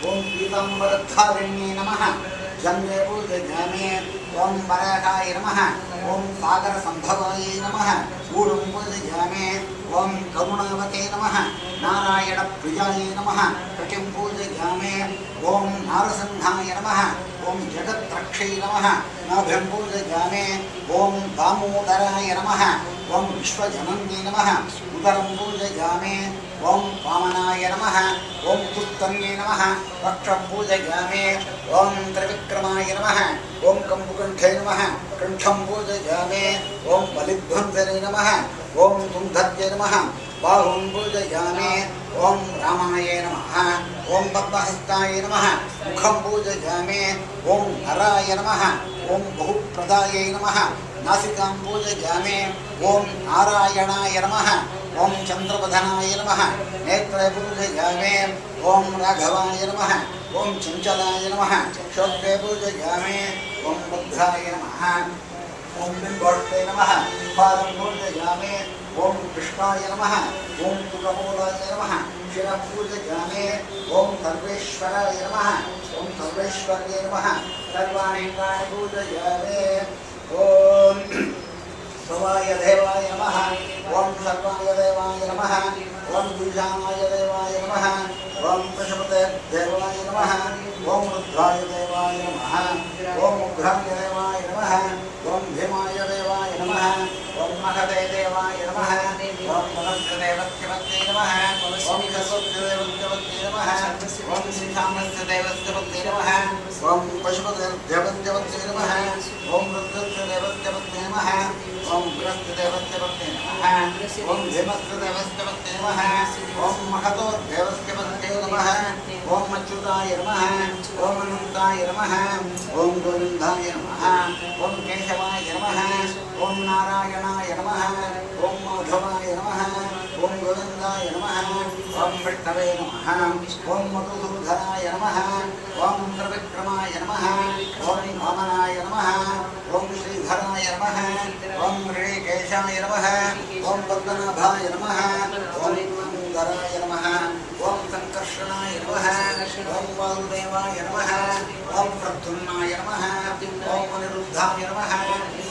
ओम पीताम्बरधारिण्ये नमः जन्मे पूजयामि ओम वराहाय नमः ओम सागरसम्भवाय नमः गूढं पूजयामि ओम करुणावते नमः नारायणप्रियाय नमः कटिं पूजयामि ओम नारसिंहाय नमः ओम जगद्रक्षे नमः नाभिं पूजयामि ओम दामोदराय नमः ओम विश्वजनन्ये नमः उदरं पूजयामि ओम वामनाय नमः ओम तुत्तन्ये नमः वक्षं पूजयामि ओम त्रिविक्रमाय नमः ओम कंबुकण्ठे नमः कंठं पूजयामि ओम बलिध्वंसने नमः ओम तुंधत्ये नमः बाहुं पूजयामि ओम रामाय नमः ओम पद्महस्ताय नमः मुखं पूजयामि ओम नराय नमः ओम बहुप्रदाय नमः नासिकां पूजयामि ओम नारायणाय नमः ओम चंद्रवदनाय नमः नेत्रे पूजयामि ओम राघवाय नमः ओम चंचलाय नमः शोक्ते पूजयामि ओम भद्राय नमः ओम बिंबोष्टे नमः पादं पूजयामि ओम कृष्णाय नमः ओम तुकमूलाय नमः शिरं पूजयामि ओम सर्वेश्वराय नमः ओम सर्वेश्वर्ये नमः सर्वाणि कानि पूजयामि ओम सर्वाय देवाय नमः ओम सर्वाय देवाय नमः ओम द्विजानाय देवाय नमः ओम पशुपते देवाय नमः ओम रुद्राय देवाय नमः ओम उग्राय देवाय नमः ओम भीमाय देवाय नमः ओम महते देवाय नमः ओम नमस्तेवत्यवत्ये नमः ओम खसोत्यवत्यवत्ये नमः ओम श्रीशामस्य देवस्यवत्ये नमः ओम पशुपते देवस्यवत्ये नमः ओम रुद्रदेवस्यवत्ये नमः ओम बृहस्पतिदेवस्यवत्ये नमः ओम भीमस्यदेवस्यवत्ये नमः ओम महतो देवस्यवत्ये नमः ओम अच्युताय नमः ओम अनन्ताय नमः ओम गोविन्दाय नमः ओम केशवाय नमः ओम नारायणाय नमः ओम माधवाय नमः ओम गोविन्दाय नमः ओम विष्णवे नमः ओम मधुसूदनाय नमः ओम त्रिविक्रमाय नमः ओम वामनाय नमः ओम श्रीधराय नमः ओम ऋषिकेशाय नमः ओम पद्मनाभाय नमः ओम दामोदराय नमः ओम संकर्षणाय नमः ओम वासुदेवाय नमः ओम प्रद्युम्नाय नमः ओम अनिरुद्धाय नमः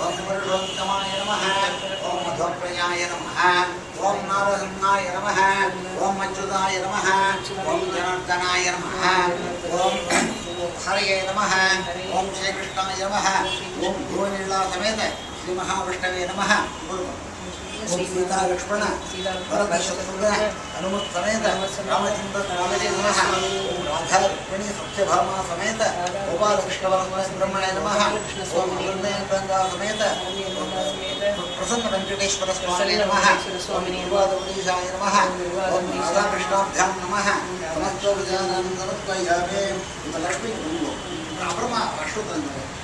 ओम पुरुषोत्तमाय नमः ओम मधुप्रियाय नमः ओम नारसिंहाय नमः ओम अच्युताय नमः ओम जनार्दनाय नमः ओम हरये नमः ओम श्रीकृष्णाय नमः ओम भुवनीला समेत श्री महाविष्णवे नमः ओम सीता लक्ष्मण भरत शत्रुघ्न हनुमत समेत रामचंद्र स्वामी नमः ओम राधा रुक्मिणी सत्यभामा समेत गोपाल कृष्ण ब्रह्मणे नमः ओम गंगा समेत प्रसन्न वेंकटेश्वर स्वामी नमः ओम निर्वादवनीशाय नमः ओम राधा कृष्णाभ्यां नमः समस्त विजयानंद समर्पयामि लक्ष्मी अப்புறமா அஷ்டோத்தரம்